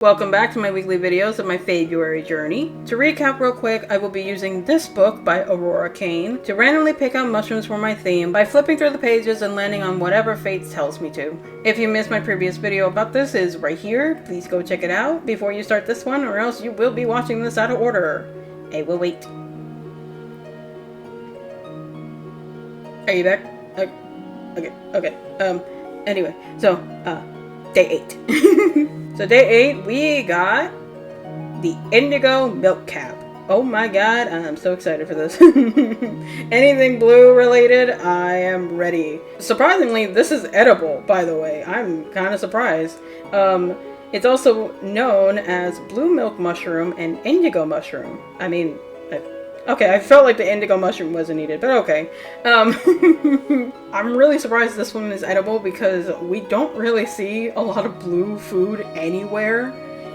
Welcome back to my weekly videos of my Faebruary journey. To recap real quick, I will be using this book by Aurora Kane to randomly pick out mushrooms for my theme by flipping through the pages and landing on whatever fate tells me to. If you missed my previous video about this, it is right here. Please go check it out before you start this one, or else you will be watching this out of order. I will wait. Are you back? Okay. Anyway, so, day 8. So day 8, we got the Indigo Milk Cap. Oh my god, I'm so excited for this. Anything blue related, I am ready. Surprisingly, this is edible, by the way. I'm kind of surprised. It's also known as blue milk mushroom and indigo mushroom. I mean, okay, I felt like the indigo mushroom wasn't needed, but okay. I'm really surprised this one is edible because we don't really see a lot of blue food anywhere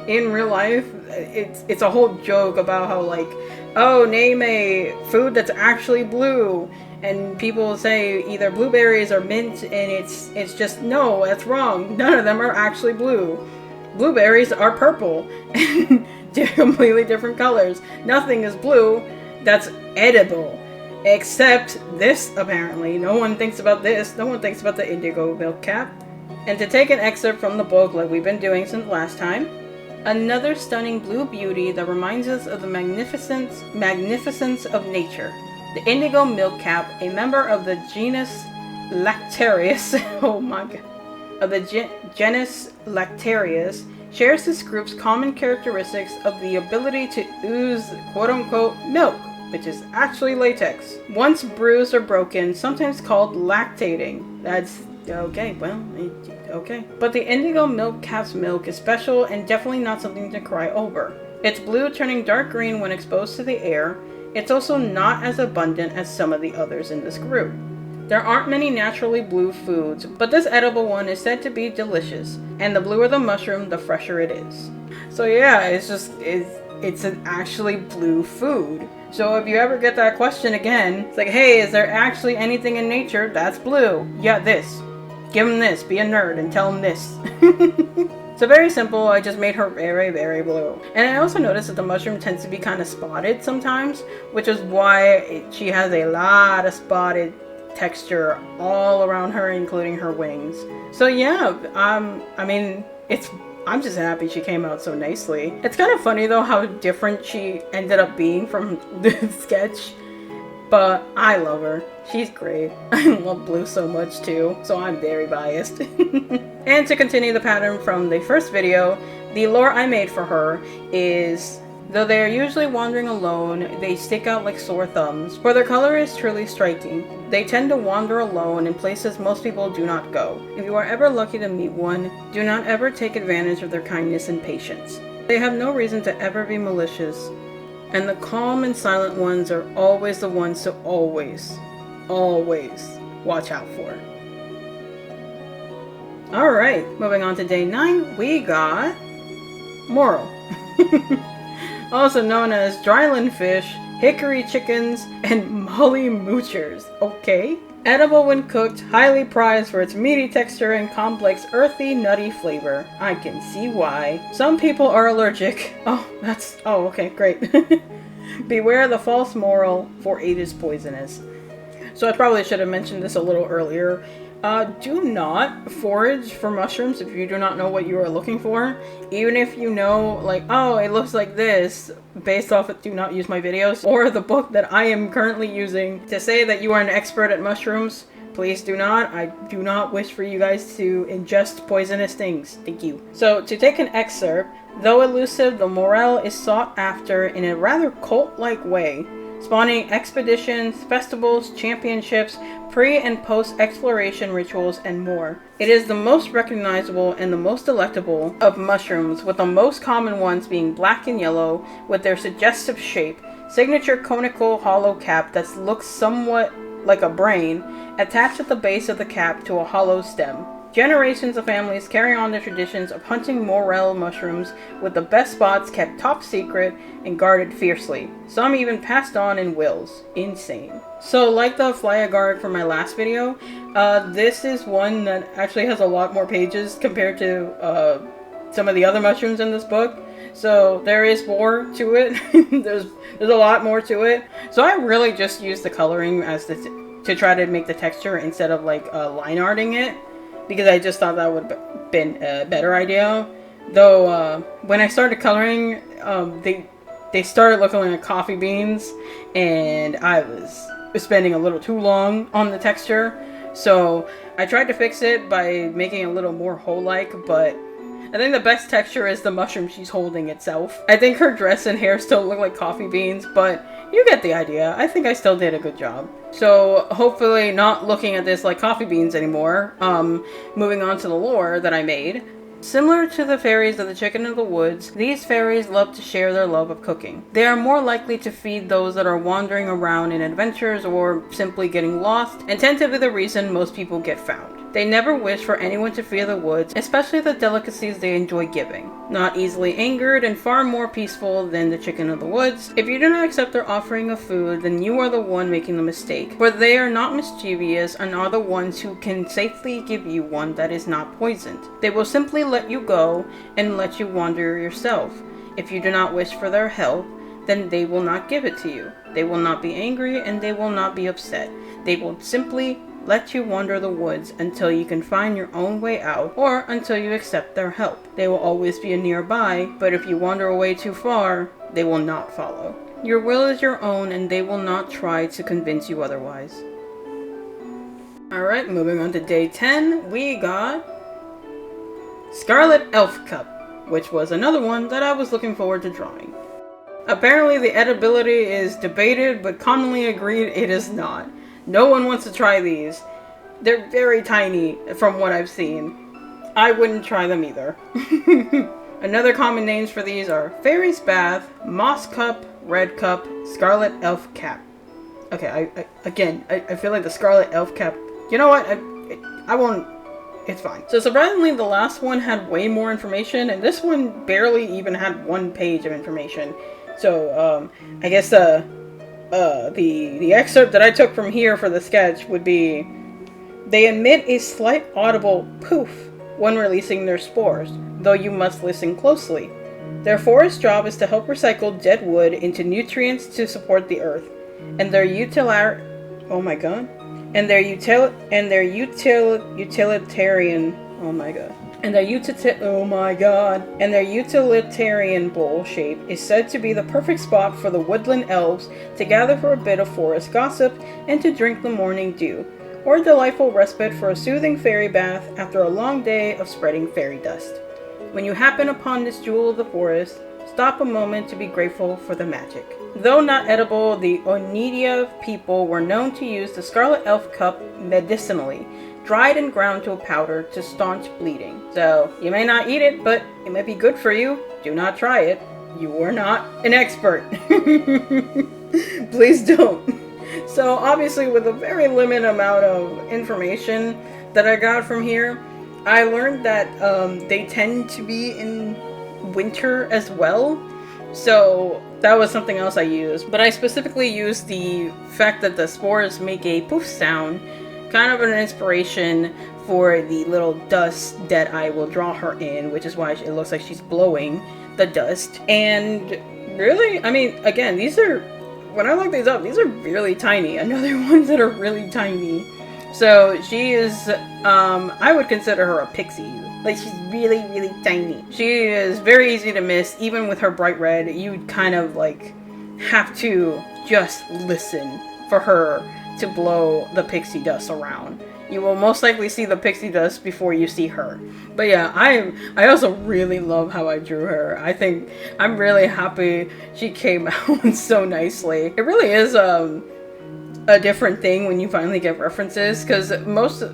in real life. It's a whole joke about how, like, oh, name a food that's actually blue, and people say either blueberries or mint, and it's just, no, that's wrong. None of them are actually blue. Blueberries are purple. They're completely different colors. Nothing is blue that's edible, except this, apparently. No one thinks about this. No one thinks about the indigo milk cap. And to take an excerpt from the book like we've been doing since last time, another stunning blue beauty that reminds us of the magnificence of nature. The indigo milk cap, a member of the genus Lactarius, oh my god, of the genus Lactarius, shares this group's common characteristics of the ability to ooze quote-unquote milk, which is actually latex. Once bruised or broken, sometimes called lactating. That's okay, well, okay. But the indigo milk cap's milk is special and definitely not something to cry over. It's blue, turning dark green when exposed to the air. It's also not as abundant as some of the others in this group. There aren't many naturally blue foods, but this edible one is said to be delicious, and the bluer the mushroom, the fresher it is. So yeah, it's an actually blue food. So if you ever get that question again, it's like, hey, is there actually anything in nature that's blue? Yeah, this. Give him this, be a nerd, and tell him this. So very simple, I just made her very, very blue. And I also noticed that the mushroom tends to be kind of spotted sometimes, which is why she has a lot of spotted texture all around her, including her wings. So yeah, I mean, I'm just happy she came out so nicely. It's kind of funny though how different she ended up being from the sketch, but I love her. She's great. I love blue so much too, so I'm very biased. And to continue the pattern from the first video, the lure I made for her is, though they are usually wandering alone, they stick out like sore thumbs, for their color is truly striking. They tend to wander alone in places most people do not go. If you are ever lucky to meet one, do not ever take advantage of their kindness and patience. They have no reason to ever be malicious, and the calm and silent ones are always the ones to always watch out for. Alright, moving on to day 9, we got Moral. Also known as dryland fish, hickory chickens, and molly moochers. Okay. Edible when cooked, highly prized for its meaty texture and complex earthy, nutty flavor. I can see why. Some people are allergic. Oh, okay, great. Beware the false moral, for it is poisonous. So I probably should have mentioned this a little earlier. Do not forage for mushrooms if you do not know what you are looking for. Even if you know, like, oh, it looks like this, based off of do not use my videos, or the book that I am currently using to say that you are an expert at mushrooms, please do not. I do not wish for you guys to ingest poisonous things. Thank you. So, to take an excerpt, though elusive, the morel is sought after in a rather cult-like way, spawning expeditions, festivals, championships, pre- and post-exploration rituals, and more. It is the most recognizable and the most delectable of mushrooms, with the most common ones being black and yellow, with their suggestive shape, signature conical hollow cap that looks somewhat like a brain, attached at the base of the cap to a hollow stem. Generations of families carry on the traditions of hunting morel mushrooms, with the best spots kept top secret and guarded fiercely. Some even passed on in wills. Insane. So like the fly agaric from my last video, this is one that actually has a lot more pages compared to some of the other mushrooms in this book. So there is more to it. there's a lot more to it. So I really just used the coloring as to try to make the texture instead of like line arting it, because I just thought that would have been a better idea. Though when I started coloring, they started looking like coffee beans, and I was spending a little too long on the texture. So I tried to fix it by making it a little more whole-like, but I think the best texture is the mushroom she's holding itself. I think her dress and hair still look like coffee beans, but you get the idea. I think I still did a good job. So hopefully not looking at this like coffee beans anymore. Moving on to the lore that I made. Similar to the fairies of the Chicken of the Woods, these fairies love to share their love of cooking. They are more likely to feed those that are wandering around in adventures or simply getting lost, and tend to be the reason most people get found. They never wish for anyone to fear the woods, especially the delicacies they enjoy giving. Not easily angered and far more peaceful than the Chicken of the Woods, if you do not accept their offering of food, then you are the one making the mistake. For they are not mischievous and are the ones who can safely give you one that is not poisoned. They will simply let you go and let you wander yourself. If you do not wish for their help, then they will not give it to you. They will not be angry and they will not be upset. They will simply let you wander the woods until you can find your own way out, or until you accept their help. They will always be nearby, but if you wander away too far, they will not follow. Your will is your own, and they will not try to convince you otherwise. Alright, moving on to day 10, we got Scarlet Elf Cup, which was another one that I was looking forward to drawing. Apparently the edibility is debated, but commonly agreed it is not. No one wants to try these. They're very tiny from what I've seen. I wouldn't try them either. Another common names for these are Fairy's Bath, Moss Cup, Red Cup, Scarlet Elf Cap. Okay, I feel like the Scarlet Elf Cap, you know what, I won't, it's fine. So surprisingly, the last one had way more information, and this one barely even had 1 page of information. So, I guess, the excerpt that I took from here for the sketch would be, they emit a slight audible poof when releasing their spores, though you must listen closely. Their forest job is to help recycle dead wood into nutrients to support the earth, and their utilitarian, and their utilitarian bowl shape is said to be the perfect spot for the woodland elves to gather for a bit of forest gossip and to drink the morning dew, or a delightful respite for a soothing fairy bath after a long day of spreading fairy dust. When you happen upon this jewel of the forest, stop a moment to be grateful for the magic. Though not edible, the Oneida people were known to use the Scarlet Elf Cup medicinally, dried and ground to a powder to staunch bleeding. So, you may not eat it, but it might be good for you. Do not try it. You are not an expert. Please don't. So, obviously, with a very limited amount of information that I got from here, I learned that they tend to be in winter as well. So, that was something else I used. But I specifically used the fact that the spores make a poof sound, kind of an inspiration for the little dust that I will draw her in, which is why it looks like she's blowing the dust. And really, I mean, again, these are, when I look these up, these are really tiny. Another ones that are really tiny. So she is, I would consider her a pixie. Like, she's really, really tiny. She is very easy to miss, even with her bright red. You'd kind of, like, have to just listen for her to blow the pixie dust around. You will most likely see the pixie dust before you see her. But yeah, I also really love how I drew her. I think I'm really happy she came out so nicely. It really is a different thing when you finally get references, because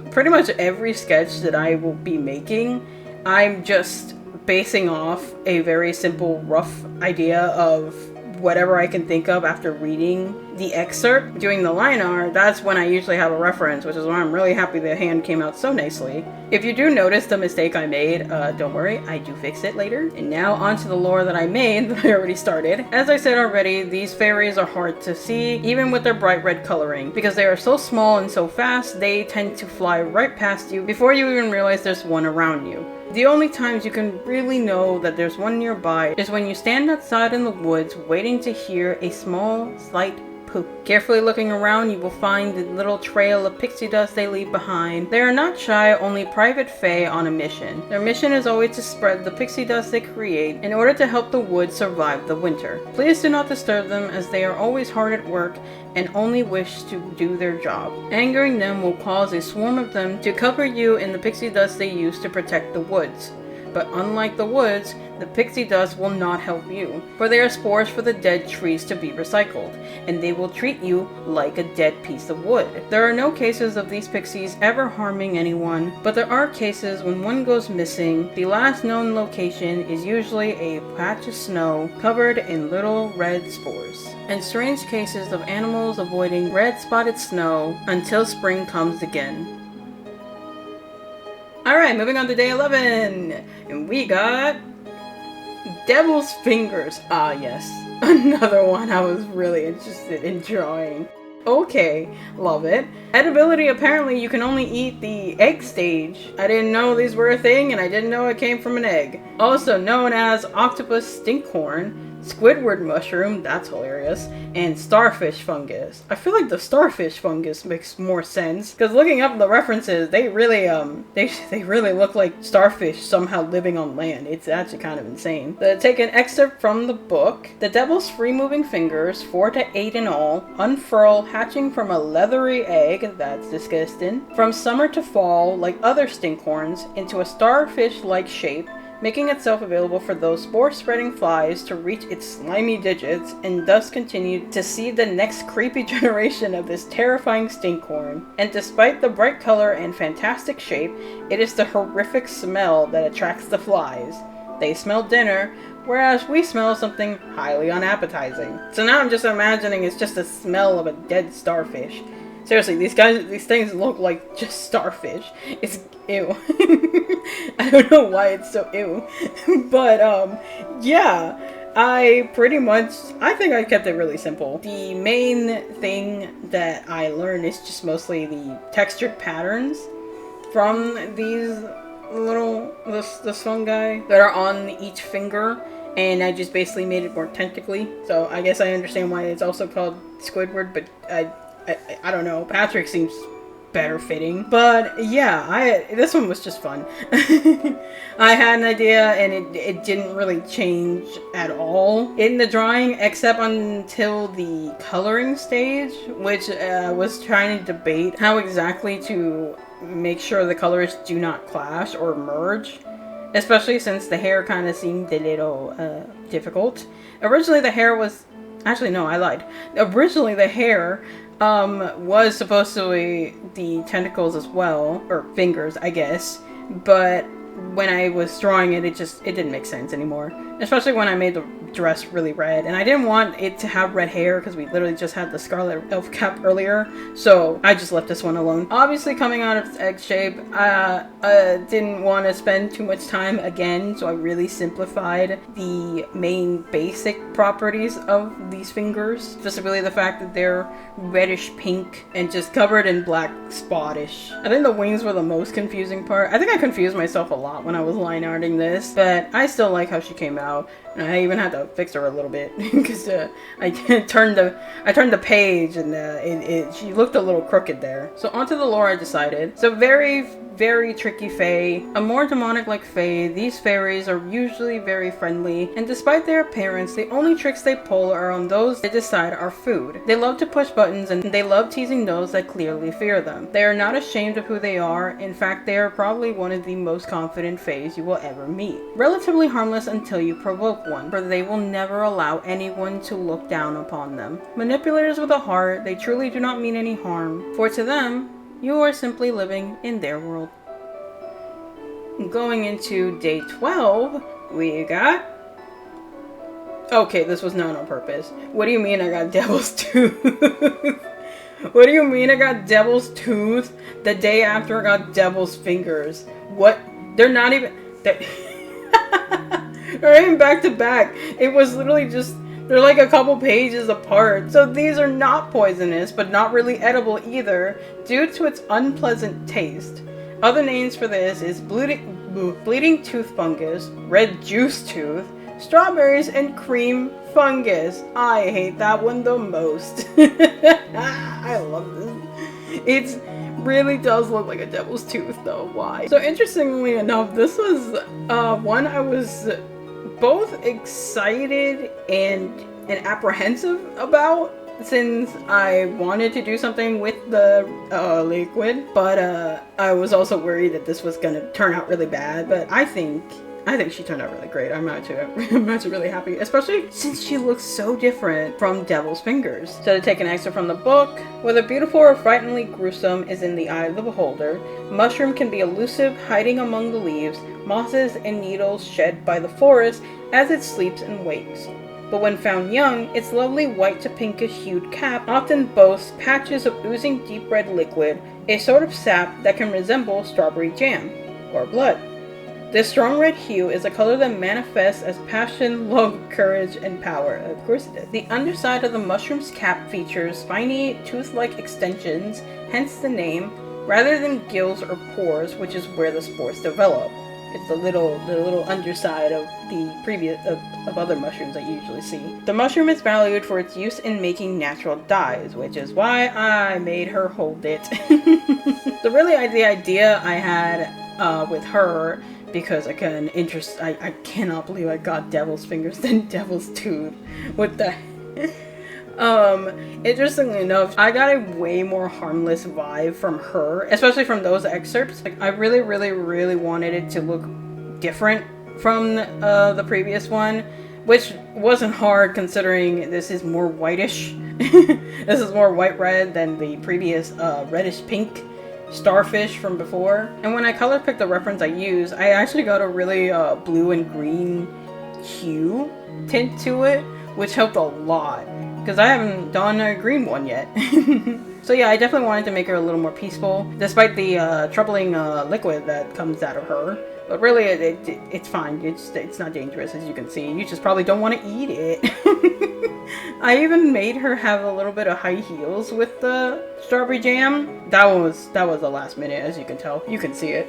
pretty much every sketch that I will be making, I'm just basing off a very simple, rough idea of whatever I can think of after reading the excerpt. Doing the line art, that's when I usually have a reference, which is why I'm really happy the hand came out so nicely. If you do notice the mistake I made, don't worry, I do fix it later. And now onto the lore that I made that I already started. As I said already, these fairies are hard to see, even with their bright red coloring. Because they are so small and so fast, they tend to fly right past you before you even realize there's one around you. The only times you can really know that there's one nearby is when you stand outside in the woods waiting to hear a small, slight poop. Carefully looking around, you will find the little trail of pixie dust they leave behind. They are not shy, only private fae on a mission. Their mission is always to spread the pixie dust they create in order to help the woods survive the winter. Please do not disturb them, as they are always hard at work and only wish to do their job. Angering them will cause a swarm of them to cover you in the pixie dust they use to protect the woods. But unlike the woods, the pixie dust will not help you, for they are spores for the dead trees to be recycled, and they will treat you like a dead piece of wood. There are no cases of these pixies ever harming anyone, but there are cases when one goes missing. The last known location is usually a patch of snow covered in little red spores, and strange cases of animals avoiding red spotted snow until spring comes again. Alright, moving on to day 11, and we got Devil's Fingers. Ah, yes. Another one I was really interested in drawing. Okay, love it. Edibility, apparently you can only eat the egg stage. I didn't know these were a thing, and I didn't know it came from an egg. Also known as octopus stinkhorn, Squidward mushroom, that's hilarious, and starfish fungus. I feel like the starfish fungus makes more sense, because looking up the references, they really they really look like starfish somehow living on land. It's actually kind of insane. Take an excerpt from the book. The devil's free-moving fingers, 4 to 8 in all, unfurl, hatching from a leathery egg, that's disgusting, from summer to fall, like other stinkhorns, into a starfish-like shape, making itself available for those spore-spreading flies to reach its slimy digits and thus continue to see the next creepy generation of this terrifying stinkhorn. And despite the bright color and fantastic shape, it is the horrific smell that attracts the flies. They smell dinner, whereas we smell something highly unappetizing. So now I'm just imagining it's just the smell of a dead starfish. Seriously, these things look like just starfish. It's ew. I don't know why it's so ew. But, yeah. I think I kept it really simple. The main thing that I learned is just mostly the textured patterns from these this fungi that are on each finger. And I just basically made it more tentacly. So I guess I understand why it's also called Squidward, but I don't know. Patrick seems better fitting. But yeah, this one was just fun. I had an idea and it didn't really change at all in the drawing, except until the coloring stage, which was trying to debate how exactly to make sure the colors do not clash or merge. Especially since the hair kind of seemed a little difficult. Originally the hair was... Actually, no, I lied. Originally the hair was supposed to be the tentacles as well, or fingers, I guess, but when I was drawing it, it didn't make sense anymore, especially when I made the dress really red, and I didn't want it to have red hair because we literally just had the Scarlet Elf cap earlier, so I just left this one alone. Obviously, coming out of its egg shape, I didn't want to spend too much time again, so I really simplified the main basic properties of these fingers, specifically the fact that they're reddish pink and just covered in black spottish. I think the wings were the most confusing part. I think I confused myself a lot when I was line arting this, but I still like how she came out. And I even had to fix her a little bit because I turned the page and she looked a little crooked there. So onto the lore I decided. So very tricky fae. A more demonic-like fae, these fairies are usually very friendly, and despite their appearance, the only tricks they pull are on those they decide are food. They love to push buttons, and they love teasing those that clearly fear them. They are not ashamed of who they are. In fact, they are probably one of the most confident faes you will ever meet. Relatively harmless until you provoke one, for they will never allow anyone to look down upon them. Manipulators with a heart, they truly do not mean any harm, for to them, you are simply living in their world. Going into day 12, we got... Okay, this was not on purpose. What do you mean I got Devil's Tooth? What do you mean I got Devil's Tooth the day after I got Devil's Fingers? What? They're not even... They're even back to back. It was literally just... They're like a couple pages apart. So these are not poisonous, but not really edible either, due to its unpleasant taste. Other names for this is bleeding tooth fungus, red juice tooth, strawberries, and cream fungus. I hate that one the most. I love this. It really does look like a devil's tooth though. Why? So interestingly enough, this was one I was both excited and apprehensive about, since I wanted to do something with the liquid, but I was also worried that this was gonna turn out really bad. But I think she turned out really great. I'm actually really happy, especially since she looks so different from Devil's Fingers. So to take an excerpt from the book, whether beautiful or frighteningly gruesome is in the eye of the beholder. Mushroom can be elusive, hiding among the leaves, mosses, and needles shed by the forest as it sleeps and wakes. But when found young, its lovely white to pinkish hued cap often boasts patches of oozing deep red liquid, a sort of sap that can resemble strawberry jam, or blood. This strong red hue is a color that manifests as passion, love, courage, and power. Of course it is. The underside of the mushroom's cap features spiny, tooth-like extensions, hence the name, rather than gills or pores, which is where the spores develop. It's the little underside of the previous of other mushrooms that you usually see. The mushroom is valued for its use in making natural dyes, which is why I made her hold it. So really, the idea I had with her, because I cannot believe I got Devil's Fingers then Devil's Tooth. What the interestingly enough, I got a way more harmless vibe from her, especially from those excerpts. Like, I really wanted it to look different from the previous one, which wasn't hard considering this is more whitish. This is more white red than the previous reddish pink starfish from before. And when I color picked the reference I used, I actually got a really blue and green hue tint to it, which helped a lot because I haven't done a green one yet. So yeah, I definitely wanted to make her a little more peaceful, despite the troubling liquid that comes out of her. But really, it's fine. It's not dangerous, as you can see. You just probably don't want to eat it. I even made her have a little bit of high heels with the strawberry jam. That was the last minute, as you can tell. You can see it.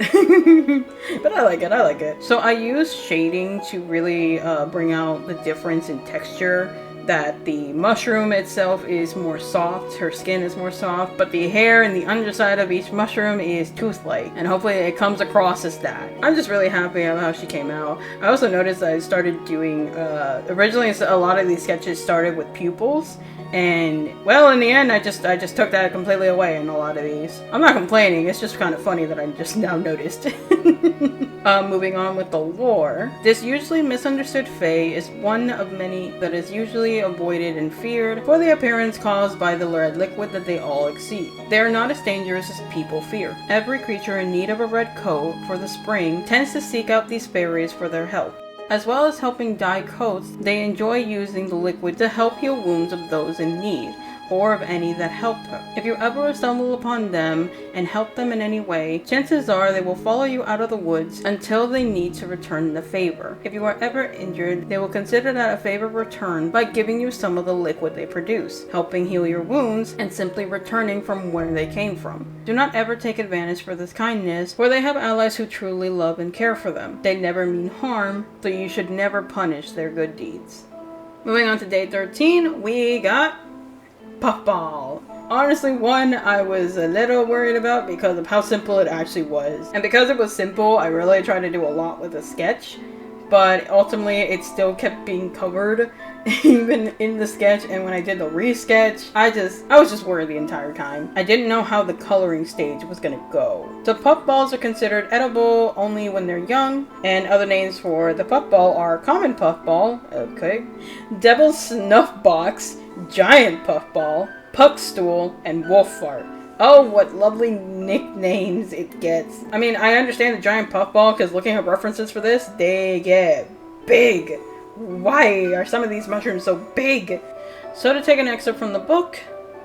But I like it. So I used shading to really bring out the difference in texture. That the mushroom itself is more soft, her skin is more soft, but the hair and the underside of each mushroom is tooth-like, and hopefully it comes across as that. I'm just really happy about how she came out. I also noticed that I started doing, originally a lot of these sketches started with pupils, and well, in the end, I just took that completely away in a lot of these. I'm not complaining, it's just kind of funny that I just now noticed. Moving on with the lore. This usually misunderstood fae is one of many that is usually avoided and feared for the appearance caused by the red liquid that they all exceed. They are not as dangerous as people fear. Every creature in need of a red coat for the spring tends to seek out these fairies for their help. As well as helping dye coats, they enjoy using the liquid to help heal wounds of those in need, or of any that helped her. If you ever stumble upon them and help them in any way, chances are they will follow you out of the woods until they need to return the favor. If you are ever injured, they will consider that a favor returned by giving you some of the liquid they produce, helping heal your wounds, and simply returning from where they came from. Do not ever take advantage for this kindness, for they have allies who truly love and care for them. They never mean harm, so you should never punish their good deeds. Moving on to day 13, we got Puffball. Honestly, one I was a little worried about because of how simple it actually was. And because it was simple, I really tried to do a lot with the sketch. But ultimately, it still kept being covered, even in the sketch. And when I did the re-sketch, I was just worried the entire time. I didn't know how the coloring stage was gonna go. So puffballs are considered edible only when they're young. And other names for the puffball are common puffball, okay, devil's snuff box, giant puffball, puckstool, and wolf fart. Oh, what lovely nicknames it gets. I mean, I understand the giant puffball because looking at references for this, they get big. Why are some of these mushrooms so big? So to take an excerpt from the book,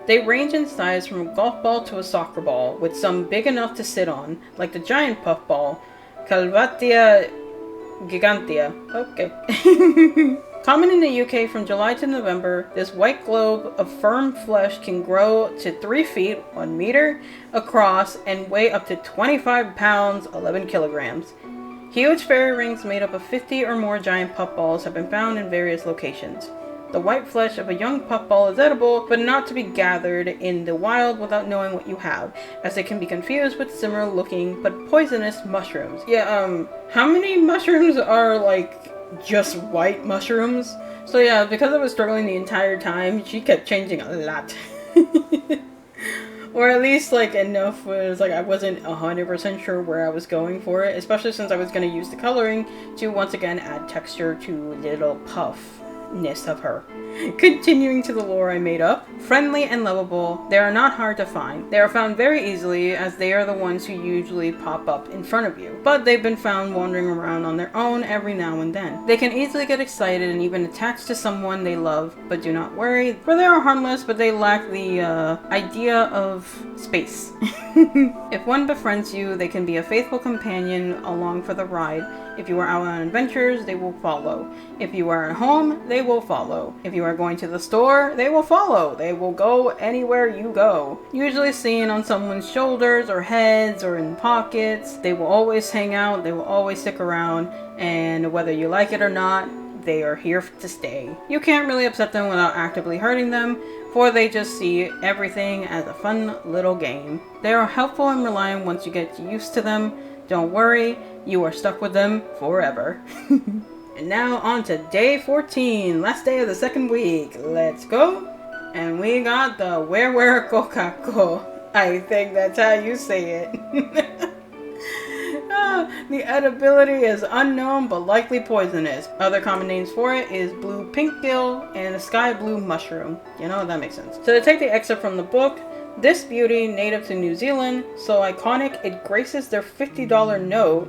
they range in size from a golf ball to a soccer ball, with some big enough to sit on, like the giant puffball, Calvatia gigantea. Okay. Common in the UK from July to November, this white globe of firm flesh can grow to 3 feet, 1 meter, across and weigh up to 25 pounds, 11 kilograms. Huge fairy rings made up of 50 or more giant puffballs have been found in various locations. The white flesh of a young puffball is edible, but not to be gathered in the wild without knowing what you have, as it can be confused with similar looking but poisonous mushrooms. Yeah, how many mushrooms are like just white mushrooms? So yeah, because I was struggling the entire time, she kept changing a lot. Or at least like enough was like I wasn't 100% sure where I was going for it, especially since I was going to use the coloring to once again add texture to little puffness of her. Continuing to the lore I made up, friendly and lovable, they are not hard to find. They are found very easily as they are the ones who usually pop up in front of you, but they've been found wandering around on their own every now and then. They can easily get excited and even attach to someone they love, but do not worry, for they are harmless, but they lack the idea of space. If one befriends you, they can be a faithful companion along for the ride. If you are out on adventures, they will follow. If you are at home, they will follow. If you are going to the store, they will follow. They will go anywhere you go. Usually seen on someone's shoulders or heads or in pockets. They will always hang out, they will always stick around, and whether you like it or not, they are here to stay. You can't really upset them without actively hurting them, for they just see everything as a fun little game. They are helpful and reliant once you get used to them. Don't worry, you are stuck with them forever. And now on to day 14, last day of the second week. Let's go. And we got the Where Kokako. I think that's how you say it. The edibility is unknown but likely poisonous. Other common names for it is blue pink gill and a sky blue mushroom. You know, that makes sense. So to take the excerpt from the book, this beauty, native to New Zealand, so iconic it graces their $50 note,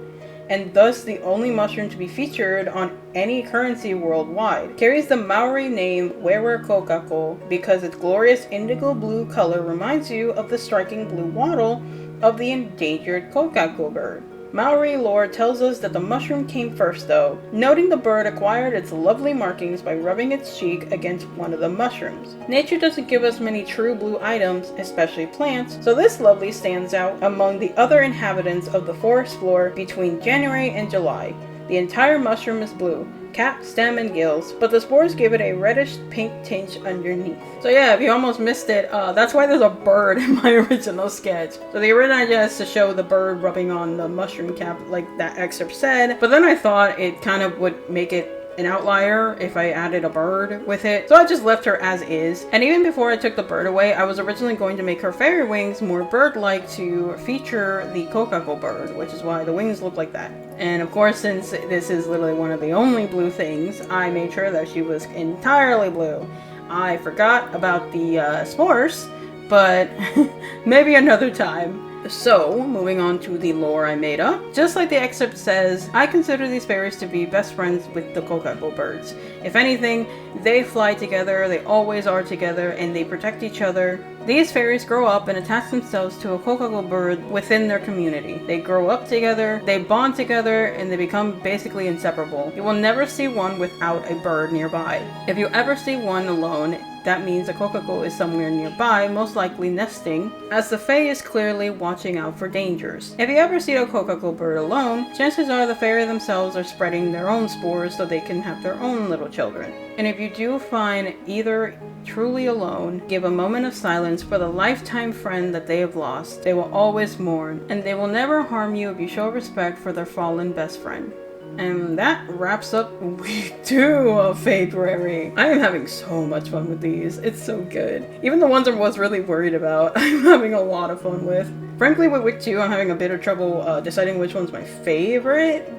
and thus the only mushroom to be featured on any currency worldwide. Carries the Maori name Where Kokako because its glorious indigo blue color reminds you of the striking blue wattle of the endangered kokako bird. Maori lore tells us that the mushroom came first though, noting the bird acquired its lovely markings by rubbing its cheek against one of the mushrooms. Nature doesn't give us many true blue items, especially plants, so this lovely stands out among the other inhabitants of the forest floor between January and July. The entire mushroom is blue, cap, stem, and gills, but the spores give it a reddish pink tinge underneath. So yeah, if you almost missed it, that's why there's a bird in my original sketch. So the original idea is to show the bird rubbing on the mushroom cap like that excerpt said, but then I thought it kind of would make it an outlier if I added a bird with it. So I just left her as is. And even before I took the bird away, I was originally going to make her fairy wings more bird-like to feature the kokako bird, which is why the wings look like that. And of course, since this is literally one of the only blue things, I made sure that she was entirely blue. I forgot about the spores, but maybe another time. So, moving on to the lore I made up. Just like the excerpt says, I consider these fairies to be best friends with the kokako birds. If anything, they fly together, they always are together, and they protect each other. These fairies grow up and attach themselves to a kokako bird within their community. They grow up together, they bond together, and they become basically inseparable. You will never see one without a bird nearby. If you ever see one alone, that means a kokako is somewhere nearby, most likely nesting, as the fae is clearly watching out for dangers. If you ever see a kokako bird alone, chances are the fairy themselves are spreading their own spores so they can have their own little children. And if you do find either truly alone, give a moment of silence for the lifetime friend that they have lost. They will always mourn, and they will never harm you if you show respect for their fallen best friend. And that wraps up week 2 of Faebruary. I am having so much fun with these. It's so good. Even the ones I was really worried about, I'm having a lot of fun with. Frankly, with week 2, I'm having a bit of trouble deciding which one's my favorite.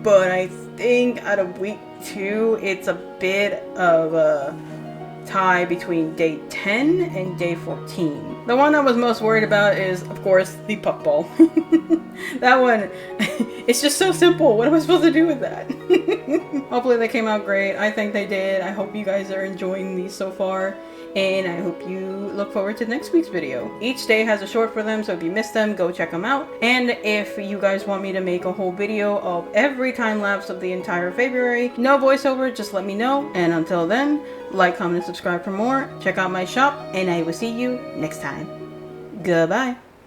But I think out of week 2, it's a bit of a tie between day 10 and day 14. The one I was most worried about is, of course, the puffball. That one, it's just so simple. What am I supposed to do with that? Hopefully they came out great. I think they did. I hope you guys are enjoying these so far. And I hope you look forward to next week's video. Each day has a short for them, so if you missed them, go check them out. And if you guys want me to make a whole video of every time lapse of the entire February, no voiceover, just let me know. And until then, like, comment, and subscribe for more. Check out my shop, and I will see you next time. Goodbye.